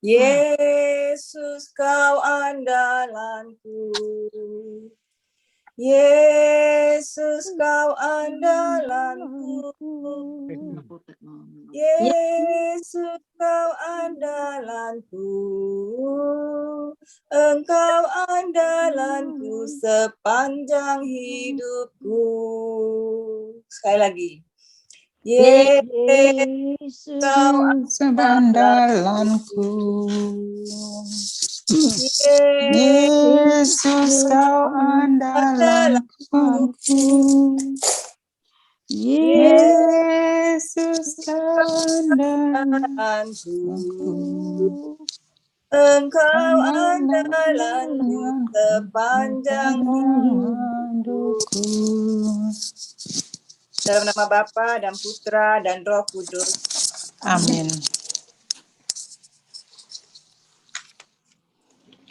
Yesus kau andalanku, Yesus kau andalanku, Yesus kau andalanku, Engkau andalanku sepanjang hidupku. Sekali lagi. Yesus kau andalanku, Yesus kau andalanku, Yesus kau andalanku, Engkau andalanku sepanjang hidupku. Dalam nama Bapa dan Putra dan Roh Kudus. Amin.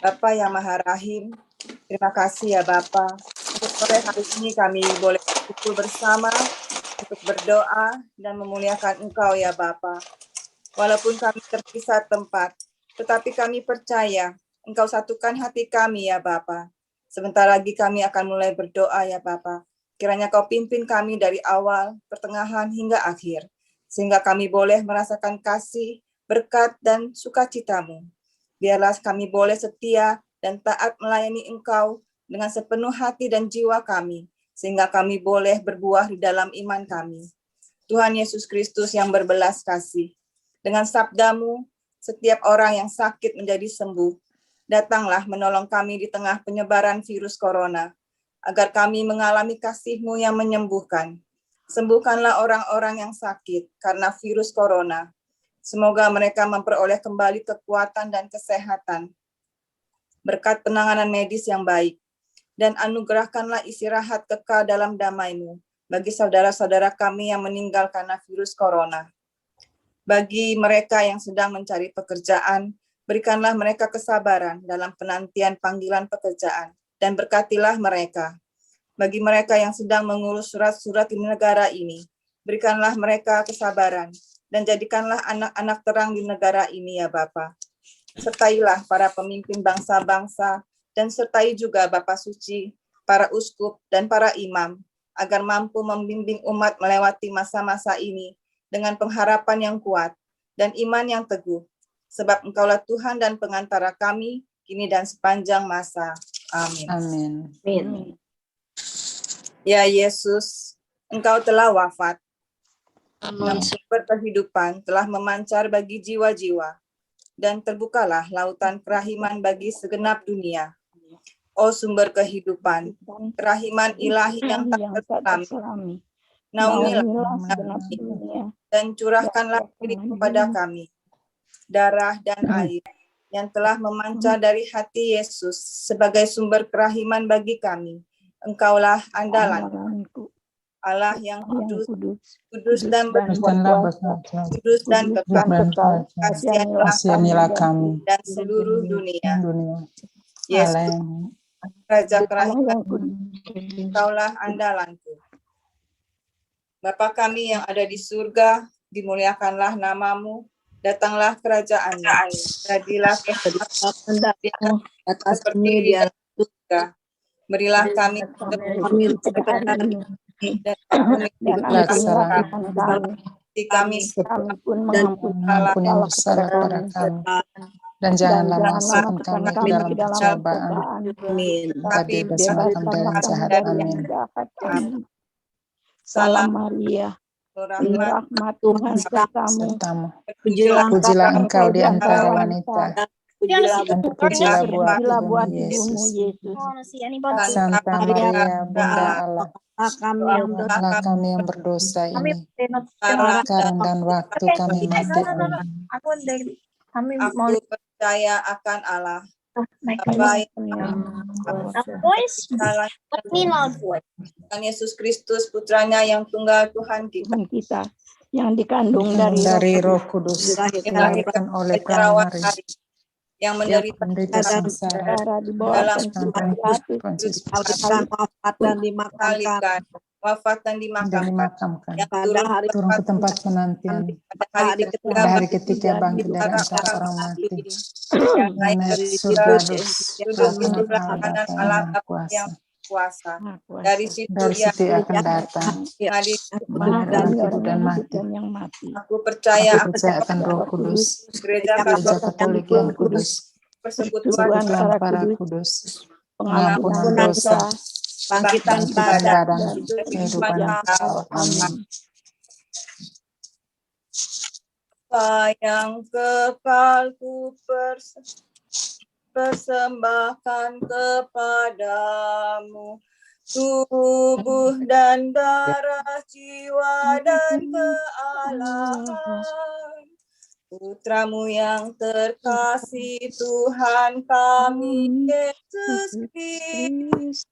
Bapa yang Maha Rahim, terima kasih ya Bapa. Untuk sore hari ini kami boleh berkumpul bersama untuk berdoa dan memuliakan Engkau ya Bapa. Walaupun kami terpisah tempat, tetapi kami percaya Engkau satukan hati kami ya Bapa. Sebentar lagi kami akan mulai berdoa ya Bapa. Kiranya Kau pimpin kami dari awal, pertengahan, hingga akhir. Sehingga kami boleh merasakan kasih, berkat, dan sukacita-Mu. Biarlah kami boleh setia dan taat melayani Engkau dengan sepenuh hati dan jiwa kami. Sehingga kami boleh berbuah di dalam iman kami. Tuhan Yesus Kristus yang berbelas kasih. Dengan sabda-Mu, setiap orang yang sakit menjadi sembuh. Datanglah menolong kami di tengah penyebaran virus corona. Agar kami mengalami kasih-Mu yang menyembuhkan. Sembuhkanlah orang-orang yang sakit karena virus corona. Semoga mereka memperoleh kembali kekuatan dan kesehatan. Berkat penanganan medis yang baik. Dan anugerahkanlah istirahat kekal dalam damai-Mu bagi saudara-saudara kami yang meninggal karena virus corona. Bagi mereka yang sedang mencari pekerjaan, berikanlah mereka kesabaran dalam penantian panggilan pekerjaan. Dan berkatilah mereka. Bagi mereka yang sedang mengurus surat-surat di negara ini, berikanlah mereka kesabaran dan jadikanlah anak-anak terang di negara ini ya Bapa. Sertailah para pemimpin bangsa-bangsa dan sertai juga Bapa Suci, para uskup dan para imam, agar mampu membimbing umat melewati masa-masa ini dengan pengharapan yang kuat dan iman yang teguh. Sebab Engkaulah Tuhan dan pengantara kami, kini dan sepanjang masa. Amin. Amin. Amin. Ya Yesus, Engkau telah wafat. Namun sumber kehidupan telah memancar bagi jiwa-jiwa. Dan terbukalah lautan kerahiman bagi segenap dunia. Oh sumber kehidupan, kerahiman ilahi yang tak terselami. Naungilah segenap dunia. Dan curahkanlah diri kepada kami. Darah dan air yang telah memancar dari hati Yesus sebagai sumber kerahiman bagi kami. Engkaulah andalanku, Allah yang kudus, kudus dan berkuasa, kudus dan kekal. Kasihanilah kami dan seluruh dunia. Yesus, Raja Kerahiman, Engkaulah andalanku. Bapa kami yang ada di surga, dimuliakanlah nama-Mu. Datanglah kerajaan-Mu. Jadilah kehendak-Mu atas seperti di surga. Berilah kami kebenaran dan ampunilah kami mengampuni salah kepada kami dan janganlah masukkan kami ke dalam percobaan, tapi bebaskan kami dari jahat. Amin. Salam Maria, rahmat Tuhan sertamu. Pujilah engkau di antara wanita, dan terpujilah buah hidupmu Yesus. Santa Maria, Bunda Allah, doakanlah kami yang berdosa ini, sekarang dan waktu kami mati. Amin. Aku percaya akan Allah, Bapa yang Yesus Kristus, Putranya yang tunggal Tuhan kita, yang dikandung dari Roh Kudus, dilahirkan oleh Perawan Maria, yang menderita sengsara di bawah dalam Pontius Pilatus, dan dimakamkan wafat dan dan dimakamkan, dimakamkan, yang pada hari turun ke tempat penantian pada hari ketiga pada hari bangkit ketiga bangkit dari para antara orang orang mati, mati, yang yang naik naik ke ke surga, surga duduk di bersama sebelah Allah kanan Bapa Allah yang Bapa kuasa. yang kuasa. Maha Kuasa. Dari situ Dari ia situ ia akan datang mengadili mengadili orang hidup dan yang hidup mati. dan yang mati. Aku percaya Aku percaya akan Roh Kudus, gereja Gereja Katolik, Katolik yang kudus, persekutuan Persekutuan persekutuan para para kudus, kudus, pengampunan pengampunan dosa, bangkitan bangkitan badan, badan, dan kehidupan yang yang kekal. kekal. Amin. apa yang kekal ku persembahkan kepadamu, tubuh dan darah, jiwa dan kealahan Putramu yang terkasih, Tuhan kami Yesus Kristus,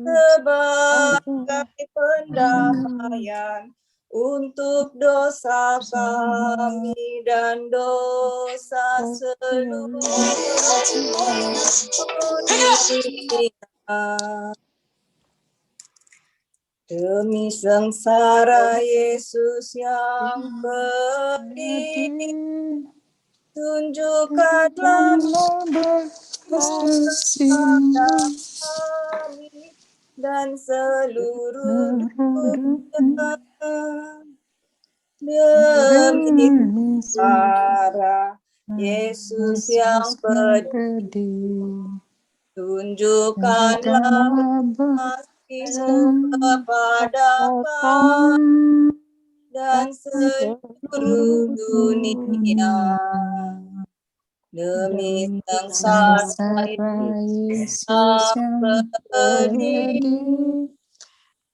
sebagai pendamaian untuk dosa kami dan dosa seluruh dunia. Demi sengsara Yesus yang pedih, tunjukkanlah kepada kami dan seluruh dunia. Demi sengsara Yesus yang pedih,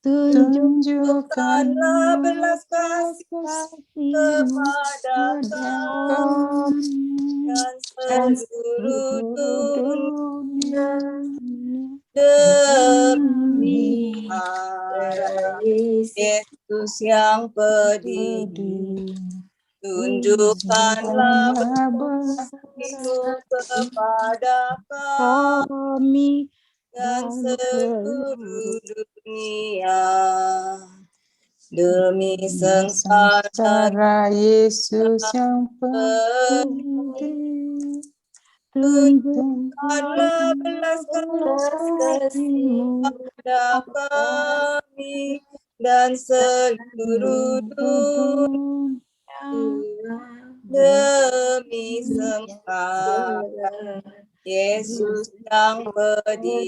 tunjukkanlah kasih-Mu kepada kami dan seluruh dunia. Demi sengsara Yesus yang pedih, tunjukkanlah belas kasih kepada kami dan seluruh dunia. Demi darah Yesus yang pedih,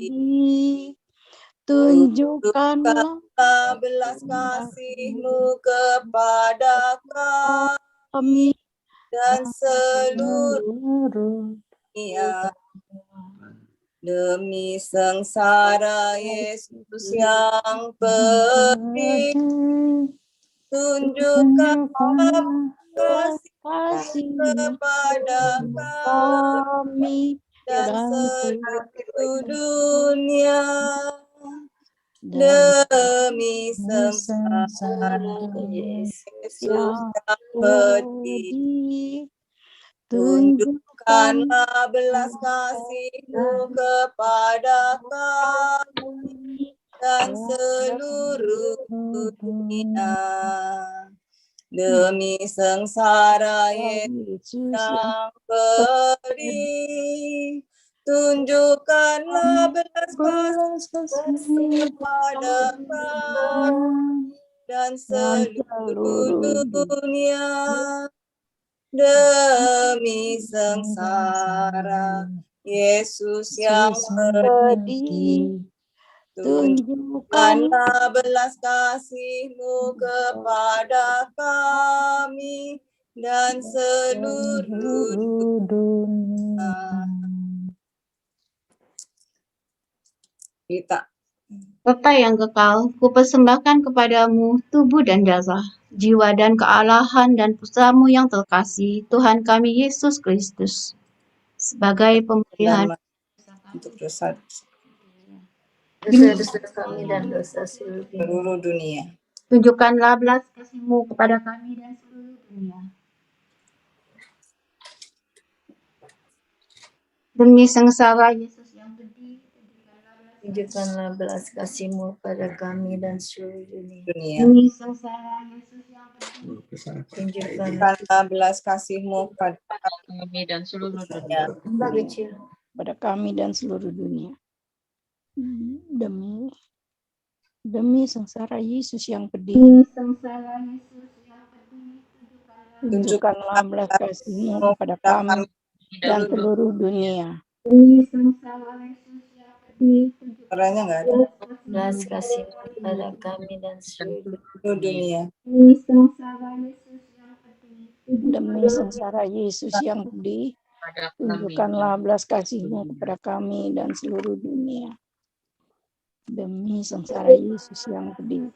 tunjukkanlah kasih-Mu kepada kami dan seluruh dunia. Demi sengsara Yesus yang pedih, tunjukkanlah belas kasih kepada kami dan seluruh dunia. Demi sengsara Yesus yang pedih, tunjukkanlah belas kasih-Mu kepada kami dan seluruh dunia. Demi sengsara Yesus yang pedih, tunjukkanlah kasih kepada kami dan seluruh dunia. Demi sengsara Yesus yang pedih, tunjukkanlah belas kasih-Mu kepada kami dan seluruh dunia. Demi sengsara Yesus yang pedih, tunjukkanlah belas kasih kepada kami dan seluruh dunia. Demi sengsara Yesus yang pedih, tunjukkanlah belas kasih-Mu kepada kami dan seluruh dunia. Kita Bapa yang kekal, kupersembahkan kepadamu tubuh dan darah, jiwa dan kealahan dan putramu yang terkasih, Tuhan kami Yesus Kristus, sebagai pemberian untuk dosa kami dan dosa seluruh dunia. Tunjukkanlah belas kasih-Mu kepada kami dan seluruh dunia. Demi sengsara Yesus yang pedih, tunjukkanlah belas Tunjukkanlah belas kasih-Mu pada kami dan seluruh dunia. Demi sengsara Yesus yang pedih, Tunjukkanlah Tunjukkanlah belas kasih-Mu pada kami dan seluruh dunia. dunia. Kecil. pada kami dan seluruh dunia. Demi sengsara Yesus yang pedih, demi sengsara Yesus yang pedih, tunjukkanlah belas kasih-Mu kepada kami dan seluruh dunia. demi sengsara Yesus yang pedih, Orangnya nggak ada. Belas kasih-Mu pada kami dan seluruh Seluruh dunia. demi sengsara Yesus yang pedih, Demi sengsara Yesus yang pedih, tunjukkanlah belas kasih-Mu kepada kami dan seluruh dunia. Demi sengsara Yesus yang pedih,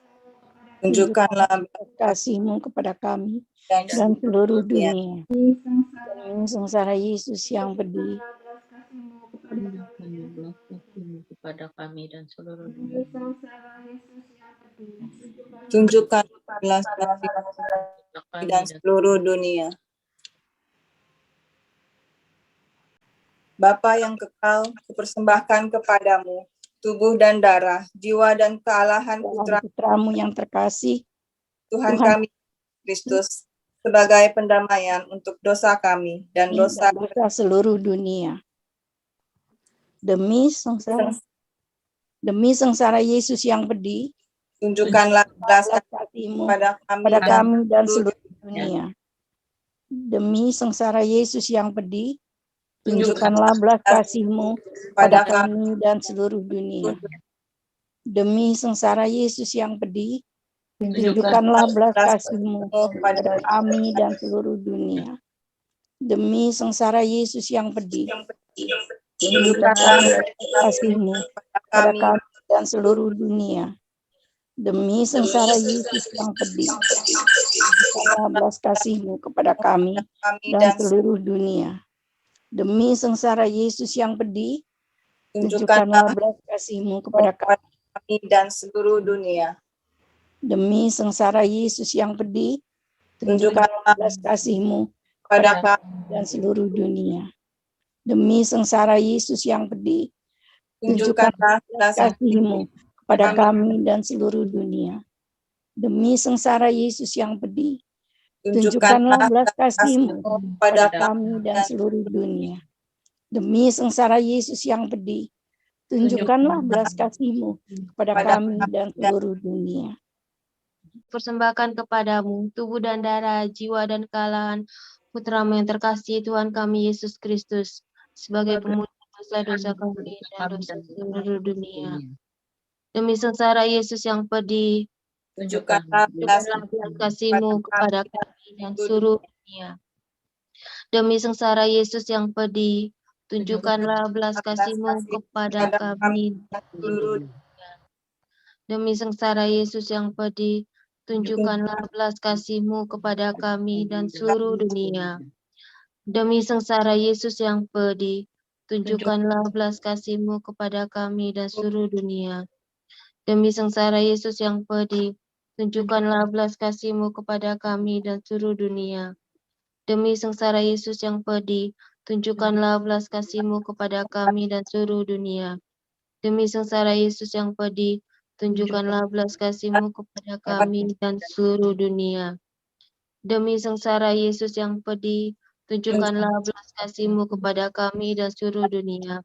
Tunjukkanlah belas kasih-Mu kepada kami dan dan seluruh dunia. dunia. demi sengsara Demi sengsara Yesus yang pedih, belas kasih-Mu kepada Tunjukkanlah belas kasih-Mu kepada kami dan seluruh demi dunia. sengsara Yesus yang pedih, Tunjukkan belas kasih Kepada kami dan seluruh dunia. Bapa yang kekal, kupersembahkan kepadamu tubuh dan darah, jiwa dan kealahan Putra-Mu yang terkasih, Tuhan Tuhan kami Kristus sebagai pendamaian untuk dosa kami dan dosa dosa seluruh dunia. Demi sengsara Yesus yang pedih, tunjukkanlah belas belas kasih-Mu pada pada kami dan seluruh seluruh dunia. Demi sengsara Yesus yang pedih, tunjukkanlah belas kasih-Mu pada kami dan seluruh dunia. Demi sengsara Yesus yang pedih, tunjukkanlah belas kasih-Mu pada kami dan seluruh dunia. Demi sengsara Yesus yang pedih, tunjukkanlah belas kasih-Mu pada kami dan seluruh dunia. Demi sengsara Yesus yang pedih, tunjukkanlah belas kasih-Mu kepada kami dan seluruh dunia. Demi sengsara Yesus yang pedih, tunjukkanlah belas kasih-Mu kepada kami dan seluruh dunia. Demi sengsara Yesus yang pedih, tunjukkanlah belas kasih-Mu Pada kepada kami dan seluruh dunia. Demi sengsara Yesus yang pedih, tunjukkanlah belas kasih-Mu kepada kami dan seluruh dunia. Demi sengsara Yesus yang pedih, tunjukkanlah belas kasih-Mu kepada kami dan seluruh dunia. Demi sengsara Yesus yang pedih, tunjukkanlah belas kasih-Mu kepada kami dan seluruh dunia. Persembahkan kepadamu tubuh dan darah, jiwa dan kealahan Putra-Mu yang terkasih, Tuhan kami Yesus Kristus, sebagai pemungut dosa-dosa kami dan dosa seluruh dunia. Demi sengsara Yesus yang pedih, tunjukkanlah belas belas kasih-Mu kepada kami dan seluruh dunia. Demi sengsara Yesus yang pedih, tunjukkanlah belas kasih-Mu kepada kami dan seluruh dunia. Demi sengsara Yesus yang pedih, tunjukkanlah belas kasih-Mu kepada kami dan seluruh dunia. Demi sengsara Yesus yang pedih, tunjukkanlah belas kasih-Mu kepada kami dan seluruh dunia. Demi sengsara Yesus yang pedih, tunjukkanlah belas kasih-Mu kepada kami dan seluruh dunia. Demi sengsara Yesus yang pedih, tunjukkanlah belas kasih-Mu kepada kami dan seluruh dunia. Demi sengsara Yesus yang pedih, tunjukkanlah belas kasih-Mu kepada kami dan seluruh dunia. Demi sengsara Yesus yang pedih, tunjukkanlah belas kasih-Mu kepada kami dan seluruh dunia.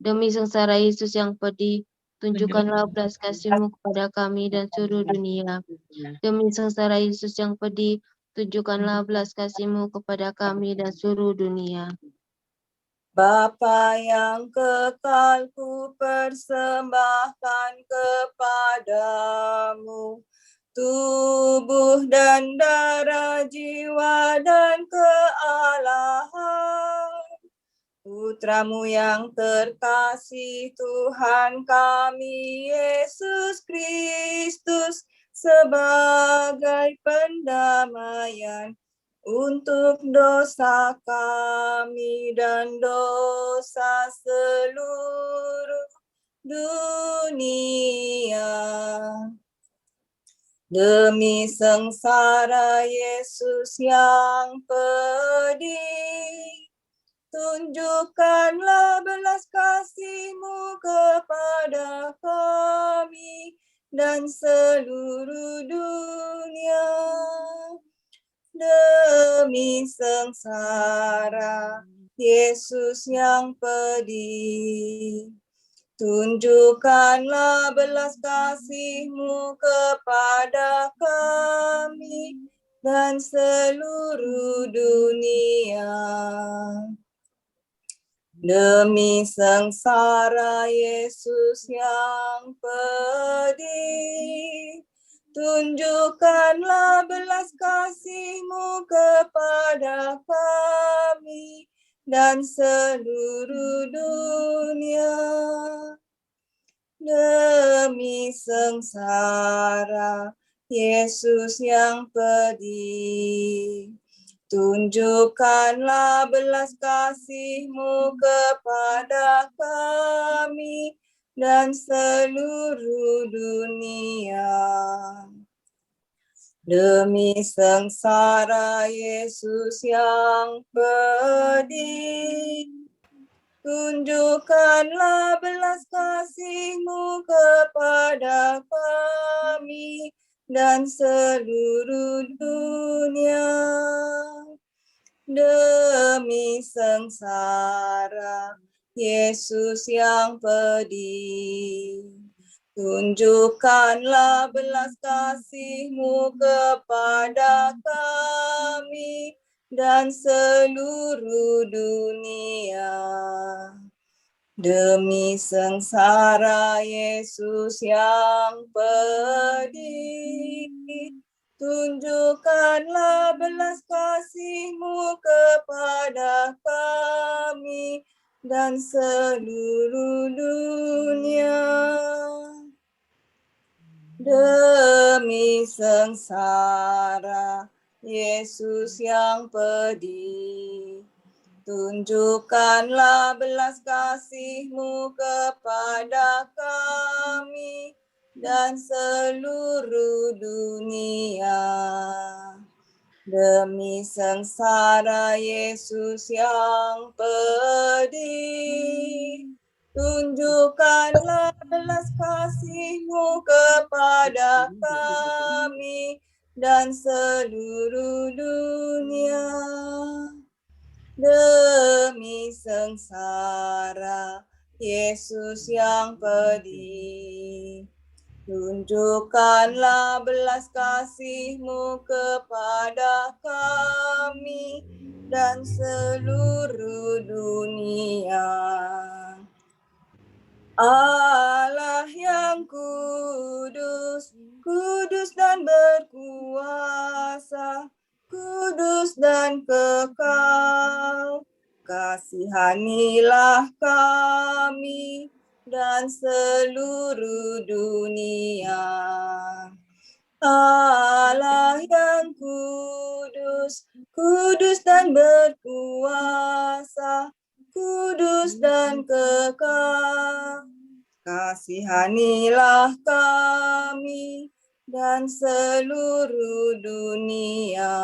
Demi sengsara Yesus yang pedih, tunjukkanlah belas kasih-Mu kepada kami dan seluruh dunia. Demi sengsara Yesus yang pedih, tunjukkanlah belas kasih-Mu kepada kami dan seluruh dunia. Bapa yang kekal, ku persembahkan kepadamu tubuh dan darah, jiwa dan kealahan Putra-Mu yang terkasih, Tuhan kami Yesus Kristus, sebagai pendamaian untuk dosa kami dan dosa seluruh dunia. Demi sengsara Yesus yang pedih, tunjukkanlah belas kasih-Mu kepada kami dan seluruh dunia. Demi sengsara Yesus yang pedih, tunjukkanlah belas kasih-Mu kepada kami dan seluruh dunia. Demi sengsara Yesus yang pedih, tunjukkanlah belas kasih-Mu kepada kami dan seluruh dunia. Demi sengsara Yesus yang pedih, tunjukkanlah belas kasih-Mu kepada kami dan seluruh dunia. Demi sengsara Yesus yang pedih, tunjukkanlah belas kasih-Mu kepada kami dan seluruh dunia. Demi sengsara Yesus yang pedih, tunjukkanlah belas kasih-Mu kepada kami dan seluruh dunia. Demi sengsara Yesus yang pedih, tunjukkanlah belas kasih-Mu kepada kami dan seluruh dunia. Demi sengsara Yesus yang pedih, tunjukkanlah belas kasih-Mu kepada kami dan seluruh dunia. Demi sengsara Yesus yang pedih, tunjukkanlah belas kasih-Mu kepada kami dan seluruh dunia. Demi sengsara Yesus yang pedih, tunjukkanlah belas kasih-Mu kepada kami dan seluruh dunia. Allah yang kudus, kudus dan berkuasa, kudus dan kekal, kasihanilah kami dan seluruh dunia. Allah yang kudus, kudus dan berkuasa, kudus dan kekal, kasihanilah kami dan seluruh dunia.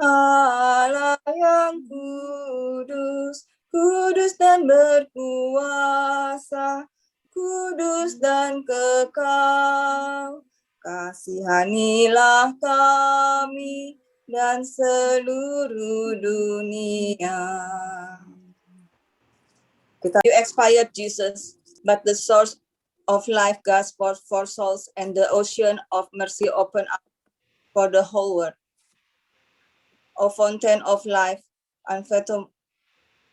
Allah yang kudus, kudus dan berkuasa, kudus dan kekal, kasihanilah kami dan seluruh dunia. You expired, Jesus, but the source of life God's for souls and the ocean of mercy open up for the whole world. O fountain of life,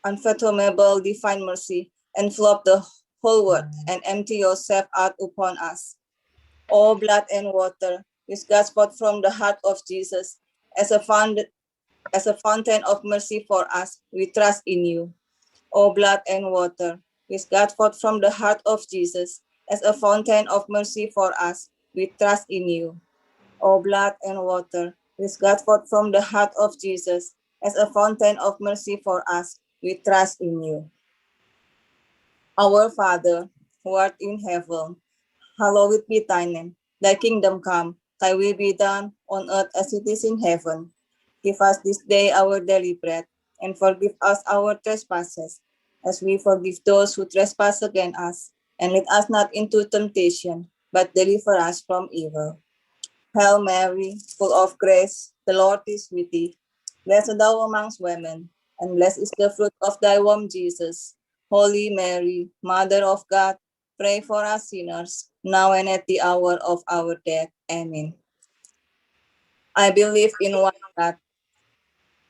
unfathomable divine mercy, envelop the whole world and empty yourself out upon us. O blood and water, which God poured from the heart of Jesus, as a fountain of mercy for us, we trust in you. O blood and water, which God poured from the heart of Jesus, as a fountain of mercy for us, we trust in you. O blood and water, which God poured from the heart of Jesus, as a fountain of mercy for us, we trust in you. Our Father, who art in heaven, hallowed be thy name. Thy kingdom come, thy will be done on earth as it is in heaven. Give us this day our daily bread, and forgive us our trespasses, as we forgive those who trespass against us. And lead us not into temptation, but deliver us from evil. Hail Mary, full of grace, the Lord is with thee. Blessed thou amongst women, and blessed is the fruit of thy womb, Jesus. Holy Mary, Mother of God, pray for us sinners, now and at the hour of our death. Amen. I believe in one God,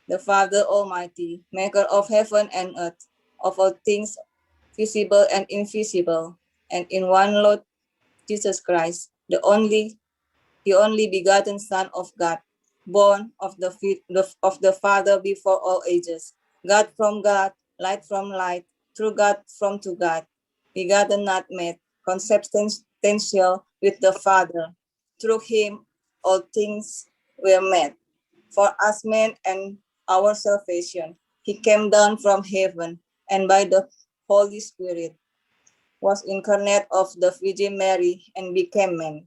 the Father Almighty, maker of heaven and earth, of all things visible and invisible, and in one Lord Jesus Christ, the only begotten Son of God, born of the Father before all ages, God from God, light from light, true God from to God, begotten not made, consubstantial with the Father. Through him all things were made. For us men and our salvation, he came down from heaven, and by the Holy Spirit was incarnate of the Virgin Mary and became man.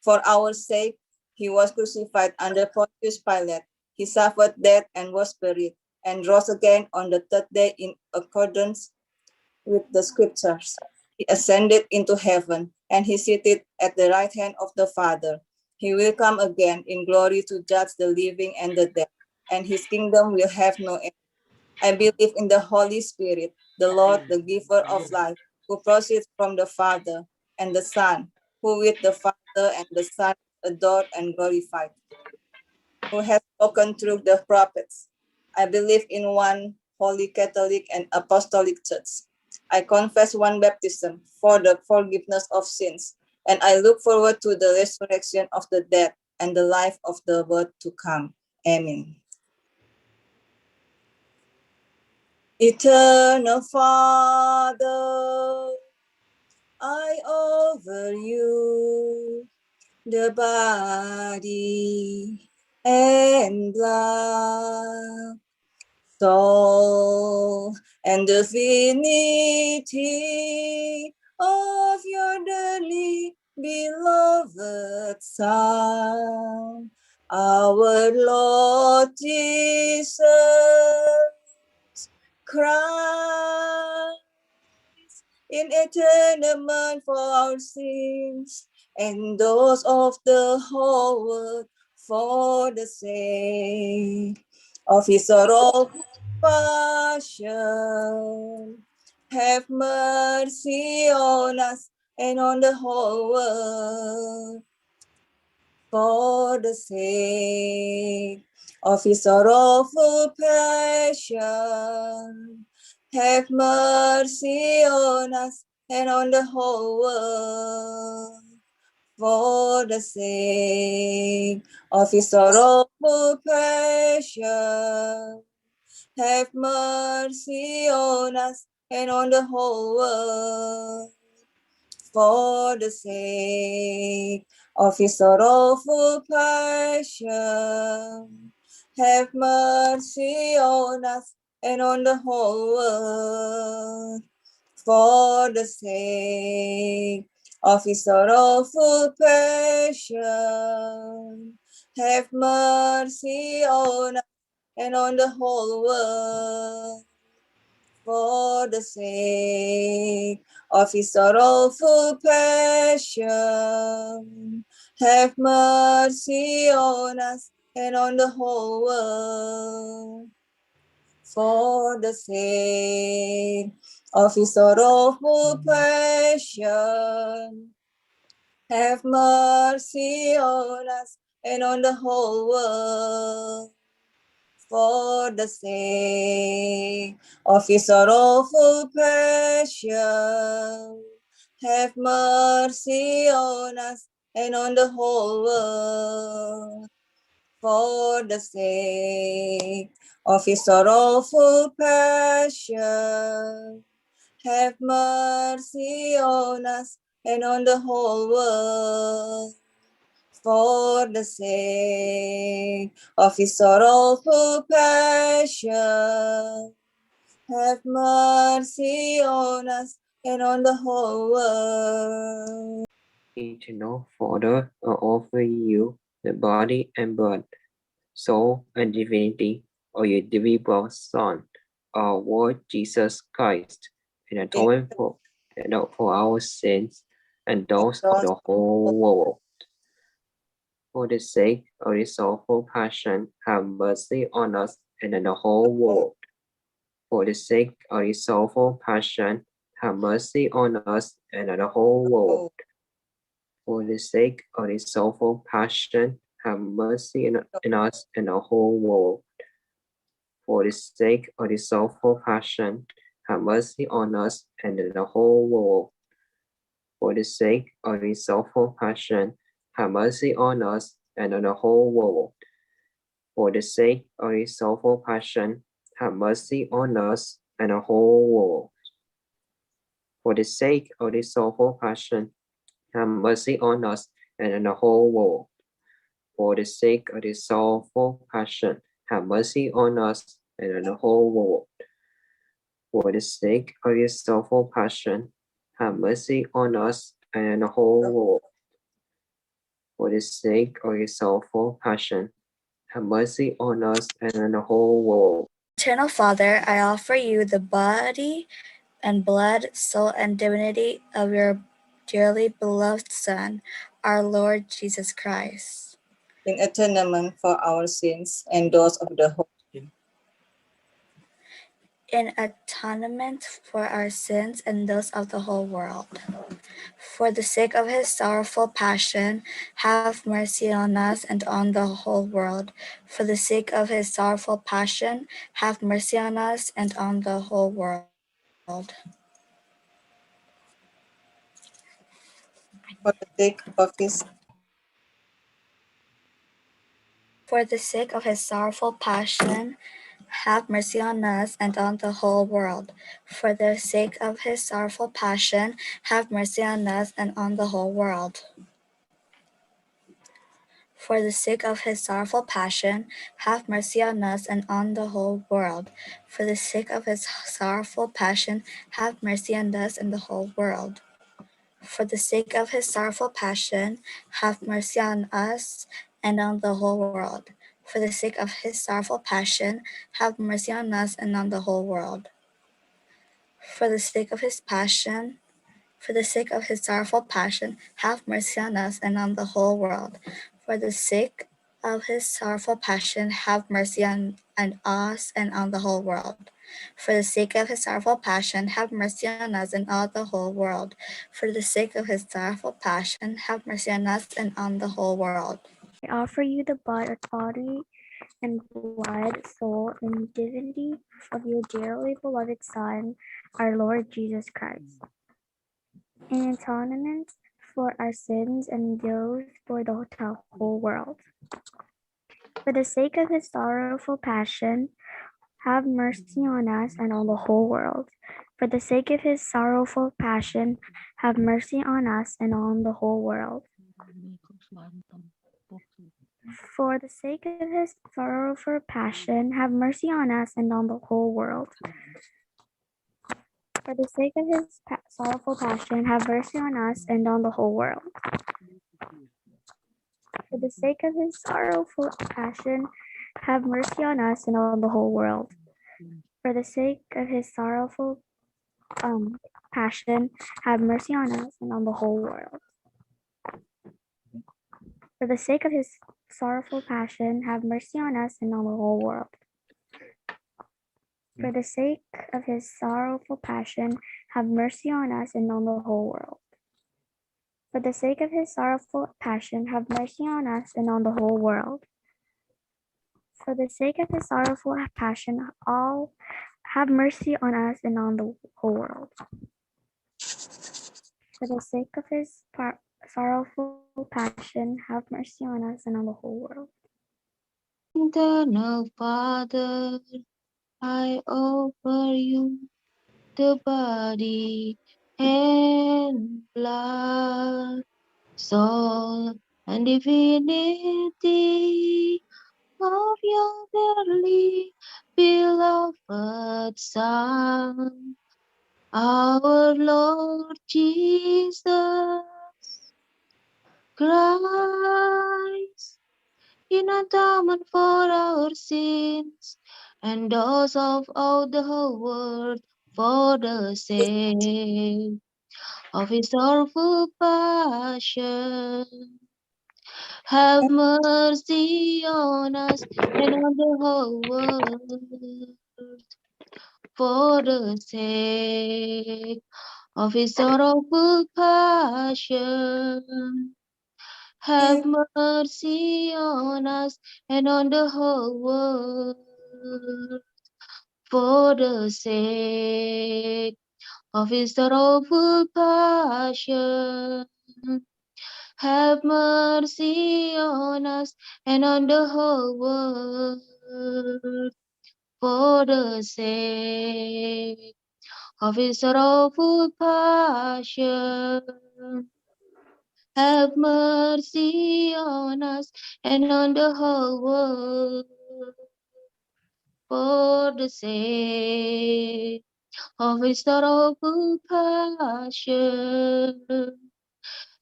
For our sake, he was crucified under Pontius Pilate. He suffered death and was buried, and rose again on the third day in accordance with the scriptures. He ascended into heaven, and he seated at the right hand of the Father. He will come again in glory to judge the living and the dead, and his kingdom will have no end. I believe in the Holy Spirit, the Lord, the giver of life, who proceeds from the Father, and the Son, who with the Father and the Son is adored and glorified, who has spoken through the prophets. I believe in one holy Catholic and Apostolic Church. I confess one baptism for the forgiveness of sins, and I look forward to the resurrection of the dead and the life of the world to come. Amen. Eternal Father, I offer you the body and blood, soul, and divinity of your dearly beloved Son, our Lord Jesus Christ, in atonement for our sins and those of the whole world, for the sake of his sorrowful passion. Have mercy on us and on the whole world, for the sake of his sorrowful passion. Have mercy on us and on the whole world, for the sake of his sorrowful passion. Have mercy on us and on the whole world, for the sake of his sorrowful passion. Have mercy on us and on the whole world, for the sake of his sorrowful passion. Have mercy on us and on the whole world, for the sake of his sorrowful passion. Have mercy on us and on the whole world, for the sake of his sorrowful passion. Have mercy on us and on the whole world, for the sake of his sorrowful passion. Have mercy on us and on the whole world, for the sake of his sorrowful passion. Have mercy on us and on the whole world, for the sake of his sorrowful passion. Have mercy on us and on the whole world. Eternal Father, I offer you the body and blood, soul and divinity O your dearly beloved Son, our Lord Jesus Christ, in atonement for our sins and those of the whole world. For the sake of his sorrowful passion, have mercy on us and on the whole world. For the sake of his sorrowful passion, have mercy on us and on the whole world. For the sake of his sorrowful passion, have mercy in us and the whole world. For the sake of his sorrowful passion, have mercy on us and on the whole world. For the sake of his sorrowful passion, have mercy on us and on the whole world. For the sake of his sorrowful passion, have mercy on us and the whole world. For the sake of his sorrowful passion, have mercy on us and on the whole world. For the sake of his sorrowful passion, have mercy on us and on the whole world. For the sake of his sorrowful passion, have mercy on us and on the whole world. For the sake of his sorrowful passion, have mercy on us and on the whole world. Eternal Father, I offer you the body and blood, soul, and divinity of your dearly beloved Son, our Lord Jesus Christ, in atonement for our sins and those of the whole. in atonement for our sins and those of the whole world. For the sake of his sorrowful passion, have mercy on us and on the whole world. For the sake of his sorrowful passion, have mercy on us and on the whole world. For the sake of his For the sake of his sorrowful passion, have mercy on us and on the whole world. For the sake of his sorrowful passion, have mercy on us and on the whole world. For the sake of his sorrowful passion, have mercy on us and on the whole world. For the sake of his sorrowful passion, have mercy on us and the whole world. For the sake of his sorrowful passion, have mercy on us and on the whole world. For the sake of his sorrowful passion, have mercy on us and on the whole world. For the sake of his passion, for the sake of his sorrowful passion, have mercy on us and on the whole world. For the sake of his sorrowful passion, have mercy on us and on the whole world. For the sake of his sorrowful passion, have mercy on us and on the whole world. For the sake of his sorrowful passion, have mercy on us and on the whole world. I offer you the body and blood, soul, and divinity of your dearly beloved Son, our Lord Jesus Christ, in atonement for our sins and those for the whole world. For the sake of his sorrowful passion, have mercy on us and on the whole world. For the sake of his sorrowful passion, have mercy on us and on the whole world. For the sake of his sorrowful passion, have mercy on us and on the whole world. For the sake of his sorrowful passion, have mercy on us and on the whole world. For the sake of his sorrowful passion, have mercy on us and on the whole world. For the sake of his sorrowful passion, have mercy on us and on the whole world. For the sake of his sorrowful passion, have mercy on us and on the whole world. For the sake of his sorrowful passion, have mercy on us and on the whole world. For the sake of his sorrowful passion, have mercy on us and on the whole world. For the sake of his sorrowful passion, all have mercy on us and on the whole world. For the sake of his sorrowful passion, have mercy on us and on the whole world. Eternal Father, I offer you the body and blood, soul, and divinity of your dearly beloved Son, our Lord Jesus Christ, in atonement for our sins, and those of all the whole world, for the sake of his sorrowful passion. Have mercy on us and on the whole world, for the sake of his sorrowful passion. Have mercy on us and on the whole world, for the sake of his sorrowful passion. Have mercy on us and on the whole world, for the sake of his sorrowful passion. Have mercy on us and on the whole world, for the sake of his sorrowful passion.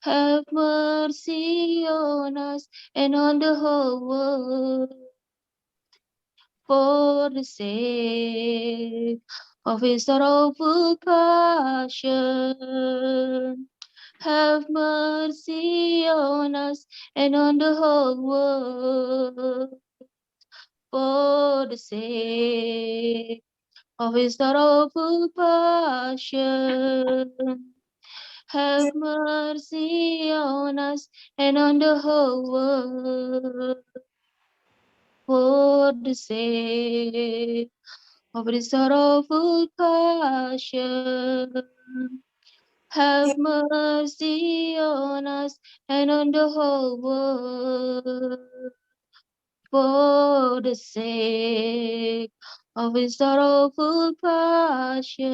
Have mercy on us and on the whole world, for the sake of his sorrowful passion. Have mercy on us and on the whole world, for the sake of his sorrowful passion. Have mercy on us and on the whole world, for the sake of his sorrowful passion. Have mercy on us and on the whole world, for the sake of his sorrowful passion.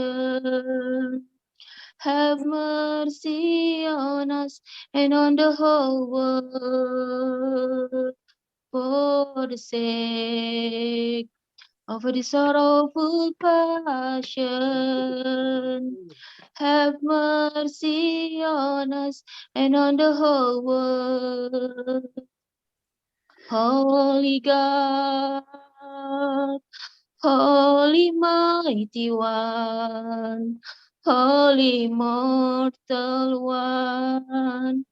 Have mercy on us and on the whole world, for the sake of his sorrowful passion. Have mercy on us and on the whole world. Holy God, Holy Mighty One, Holy Immortal One,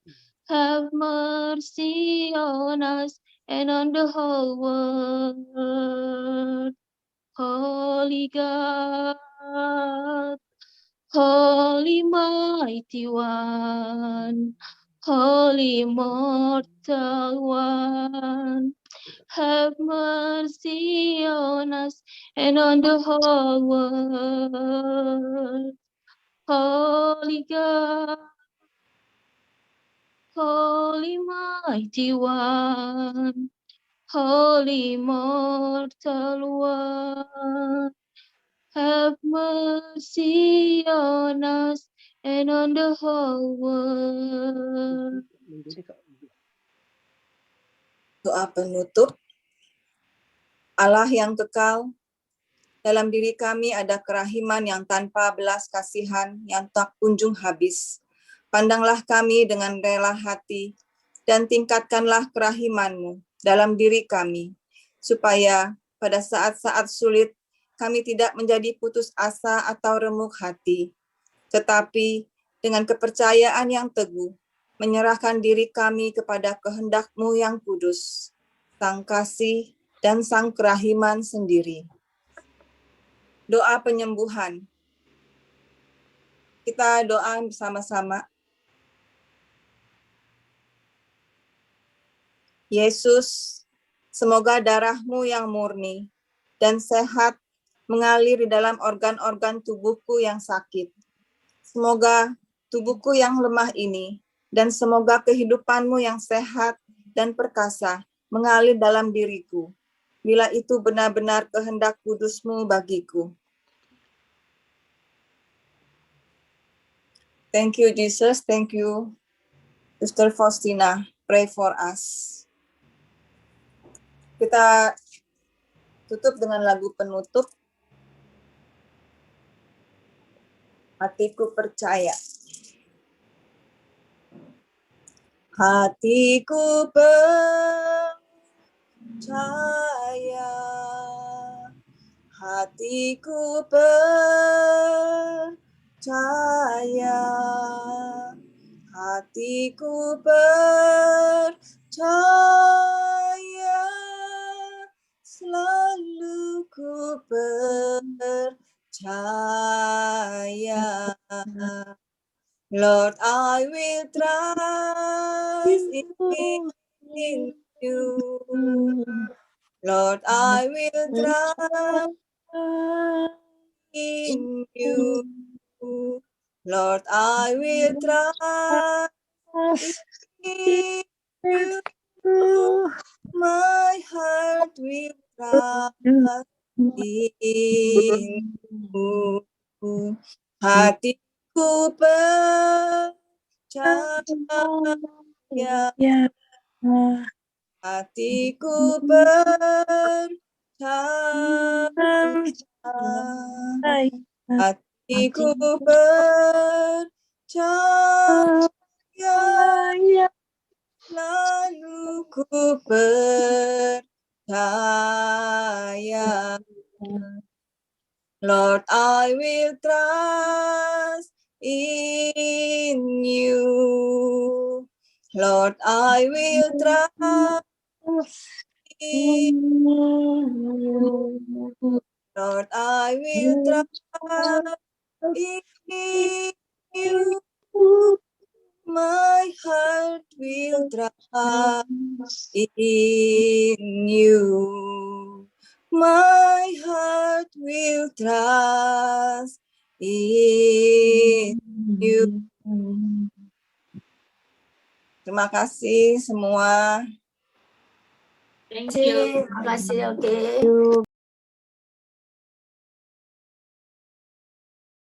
have mercy on us and on the whole world. Holy God, Holy Mighty One, Holy Immortal One, have mercy on us and on the whole world. Holy God, Holy Mighty One, Holy Immortal One, have mercy on us and on the whole world. Doa penutup. Allah yang kekal, dalam diri kami ada kerahiman yang tanpa belas kasihan yang tak kunjung habis. Pandanglah kami dengan rela hati dan tingkatkanlah kerahiman-Mu dalam diri kami, supaya pada saat-saat sulit kami tidak menjadi putus asa atau remuk hati, tetapi dengan kepercayaan yang teguh, menyerahkan diri kami kepada kehendak-Mu yang kudus, Sang Kasih dan Sang Kerahiman sendiri. Doa penyembuhan. Kita doa bersama-sama. Yesus, semoga darah-Mu yang murni dan sehat mengalir di dalam organ-organ tubuhku yang sakit. Semoga tubuhku yang lemah ini dan semoga kehidupan-Mu yang sehat dan perkasa mengalir dalam diriku, bila itu benar-benar kehendak kudus-Mu bagiku. Thank you, Jesus. Thank you, Sister Faustina. Pray for us. Kita tutup dengan lagu penutup. Hatiku percaya. Hatiku percaya percaya, hatiku percaya, hatiku percaya, selalu ku percaya. Lord, I will trust in you. Lord, I will trust in you. Lord, I will trust in you. My heart will trust in you. Hatiku percaya, hatiku percaya, hatiku percaya, lalu ku percaya. Lord, I will trust in you. Lord, I will trust in you. Lord, I will trust in you. My heart will trust in you. My heart will trust in you. Terima kasih semua. Terima kasih, oke.